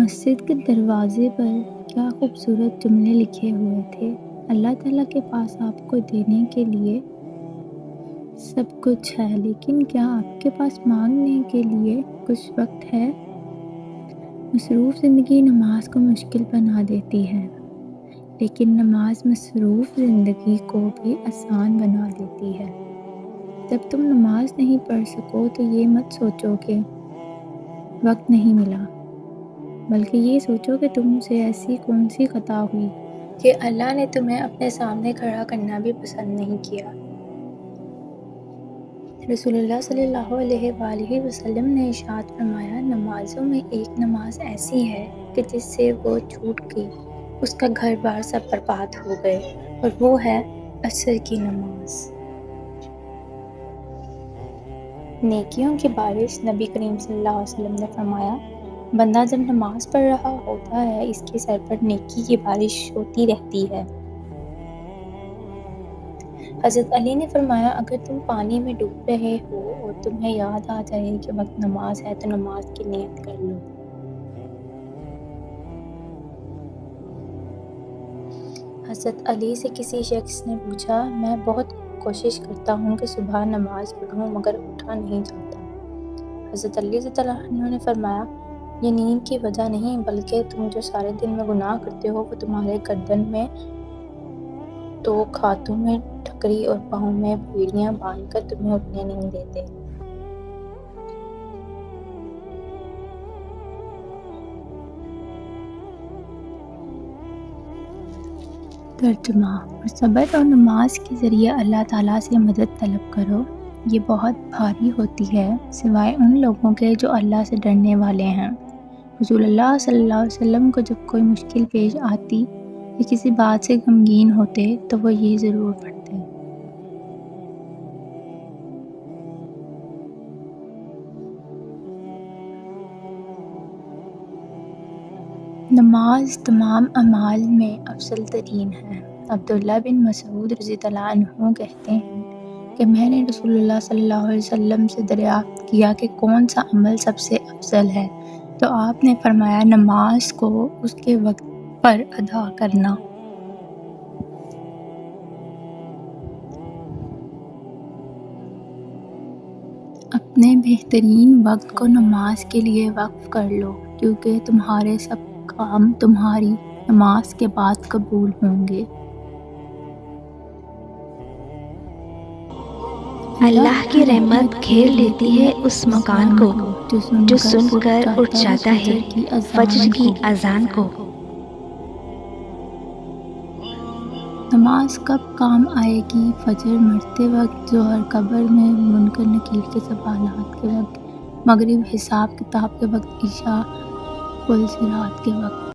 مسجد کے دروازے پر کیا خوبصورت جملے لکھے ہوئے تھے۔ اللہ تعالیٰ کے پاس آپ کو دینے کے لیے سب کچھ ہے، لیکن کیا آپ کے پاس مانگنے کے لیے کچھ وقت ہے؟ مصروف زندگی نماز کو مشکل بنا دیتی ہے، لیکن نماز مصروف زندگی کو بھی آسان بنا دیتی ہے۔ جب تم نماز نہیں پڑھ سکو تو یہ مت سوچو کہ وقت نہیں ملا، بلکہ یہ سوچو کہ تم سے ایسی کون سی خطا ہوئی کہ اللہ نے تمہیں اپنے سامنے کھڑا کرنا بھی پسند نہیں کیا۔ رسول اللہ صلی اللہ علیہ وآلہ وسلم نے ارشاد فرمایا، نمازوں میں ایک نماز ایسی ہے کہ جس سے وہ چھوٹ گئی اس کا گھر بار سب برباد ہو گئے، اور وہ ہے عصر کی نماز۔ نیکیوں کی بارش۔ نبی کریم صلی اللہ علیہ وسلم نے فرمایا، بندہ جب نماز پڑھ رہا ہوتا ہے اس کے سر پر نیکی کی بارش ہوتی رہتی ہے۔ حضرت علی نے فرمایا، اگر تم پانی میں ڈوب رہے ہو اور تمہیں یاد آ جائے کہ وقت نماز ہے تو نماز کی نیت کر لو۔ حضرت علی سے کسی شخص نے پوچھا، میں بہت کوشش کرتا ہوں کہ صبح نماز پڑھوں مگر اٹھا نہیں جاتا۔ حضرت علی رضی اللہ عنہ نے فرمایا، یہ نیند کی وجہ نہیں بلکہ تم جو سارے دن میں گناہ کرتے ہو وہ تمہارے گردن میں توق، ہاتھوں میں ٹھکری اور پاؤں میں بیڑیاں باندھ کر تمہیں اٹھنے نہیں دیتے۔ ترجمہ۔ اور صبر اور نماز کے ذریعے اللہ تعالیٰ سے مدد طلب کرو، یہ بہت بھاری ہوتی ہے سوائے ان لوگوں کے جو اللہ سے ڈرنے والے ہیں۔ رسول اللہ صلی اللہ علیہ وسلم کو جب کوئی مشکل پیش آتی یا کسی بات سے غمگین ہوتے تو وہ یہ ضرور پڑھتے، نماز تمام اعمال میں افضل ترین ہے۔ عبداللہ بن مسعود رضی اللہ عنہ کہتے ہیں کہ میں نے رسول اللہ صلی اللہ علیہ وسلم سے دریافت کیا کہ کون سا عمل سب سے افضل ہے، تو آپ نے فرمایا، نماز کو اس کے وقت پر ادا کرنا۔ اپنے بہترین وقت کو نماز کے لیے وقف کر لو، کیونکہ تمہارے سب کام تمہاری نماز کے بعد قبول ہوں گے۔ اللہ کی رحمت گھیر لیتی ہے اس مکان کو جو سن کر اٹھ جاتا ہے فجر کی اذان کو۔ نماز کب کام آئے گی؟ فجر مرتے وقت، ظہر قبر میں منکر نکیر کے سوالات کے وقت، مغرب حساب کتاب کے وقت، عشاء پل صراط کے وقت۔